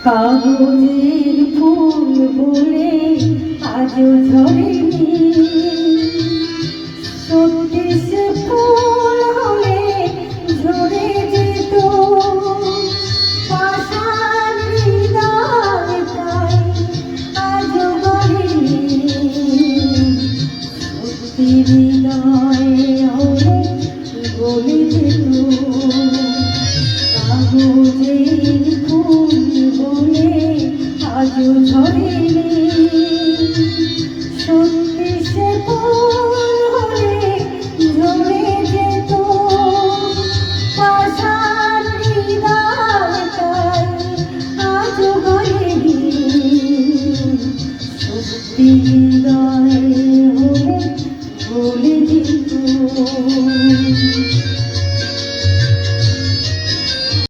কাগজের ফুল বলে আজও ঝরেনি, সত্যি সে ফুল হলে ঝরে যেত। পাষাণ হৃদয় তাই আজও গড়েনি, সত্যি হৃদয় হলে গলে যেত। কাগজের ফুল বলে আজও ঝরে